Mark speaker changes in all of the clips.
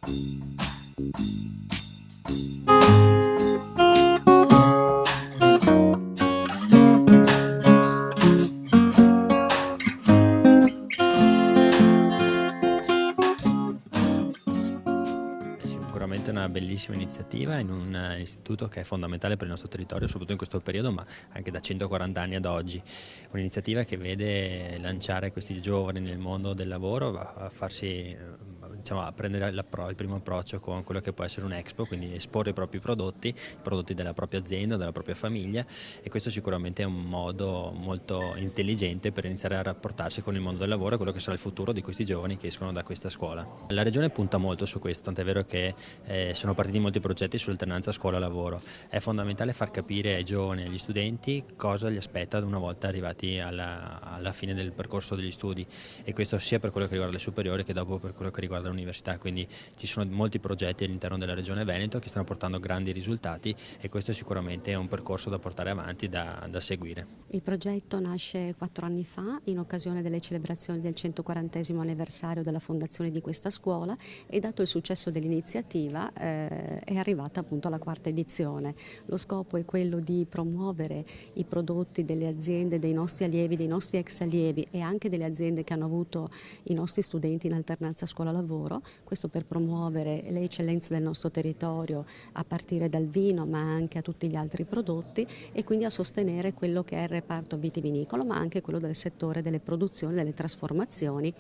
Speaker 1: Sicuramente una bellissima iniziativa in un istituto che è fondamentale per il nostro territorio, soprattutto in questo periodo, ma anche da 140 anni ad oggi. Un'iniziativa che vede lanciare questi giovani nel mondo del lavoro, a farsi, diciamo, a prendere il primo approccio con quello che può essere un'Expo, quindi esporre i prodotti della propria azienda, della propria famiglia, e questo sicuramente è un modo molto intelligente per iniziare a rapportarsi con il mondo del lavoro e quello che sarà il futuro di questi giovani che escono da questa scuola. La Regione punta molto su questo, tant'è vero che sono partiti molti progetti sull'alternanza scuola-lavoro. È fondamentale far capire ai giovani e agli studenti cosa li aspetta una volta arrivati alla fine del percorso degli studi, e questo sia per quello che riguarda le superiori che dopo per quello che riguarda l'università. Quindi ci sono molti progetti all'interno della Regione Veneto che stanno portando grandi risultati, e questo sicuramente è un percorso da portare avanti, da seguire.
Speaker 2: Il progetto nasce 4 anni fa in occasione delle celebrazioni del 140° anniversario della fondazione di questa scuola, e dato il successo dell'iniziativa è arrivata appunto alla 4ª edizione. Lo scopo è quello di promuovere i prodotti delle aziende, dei nostri allievi, dei nostri ex allievi e anche delle aziende che hanno avuto i nostri studenti in alternanza scuola-lavoro, questo per promuovere le eccellenze del nostro territorio a partire dal vino ma anche a tutti gli altri prodotti, e quindi a sostenere quello che è il reparto vitivinicolo ma anche quello del settore delle produzioni, delle trasformazioni.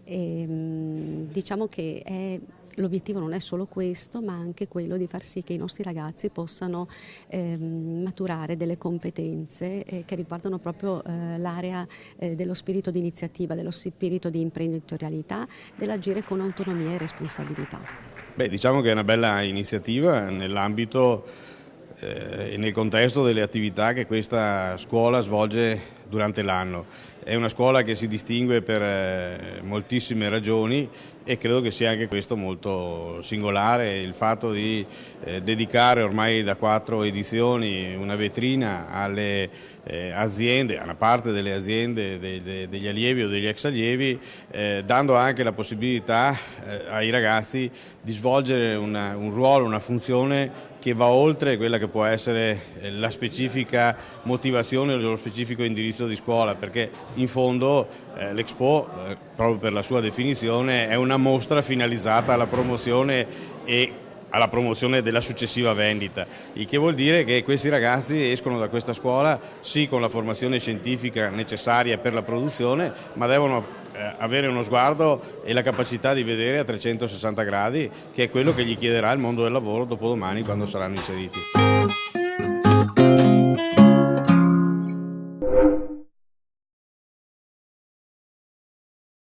Speaker 2: Diciamo che l'obiettivo non è solo questo, ma anche quello di far sì che i nostri ragazzi possano maturare delle competenze che riguardano proprio l'area dello spirito di iniziativa, dello spirito di imprenditorialità, dell'agire con autonomia e responsabilità.
Speaker 3: Diciamo che è una bella iniziativa nell'ambito e nel contesto delle attività che questa scuola svolge durante l'anno. È una scuola che si distingue per moltissime ragioni, e credo che sia anche questo molto singolare, il fatto di dedicare ormai da 4 edizioni una vetrina alle aziende, a una parte delle aziende degli allievi o degli ex allievi, dando anche la possibilità ai ragazzi di svolgere un ruolo, una funzione che va oltre quella che può essere la specifica motivazione o lo specifico indirizzo di scuola, perché in fondo l'Expo, proprio per la sua definizione, è una mostra finalizzata alla promozione e alla promozione della successiva vendita, il che vuol dire che questi ragazzi escono da questa scuola sì con la formazione scientifica necessaria per la produzione, ma devono avere uno sguardo e la capacità di vedere a 360 gradi, che è quello che gli chiederà il mondo del lavoro dopodomani quando saranno inseriti.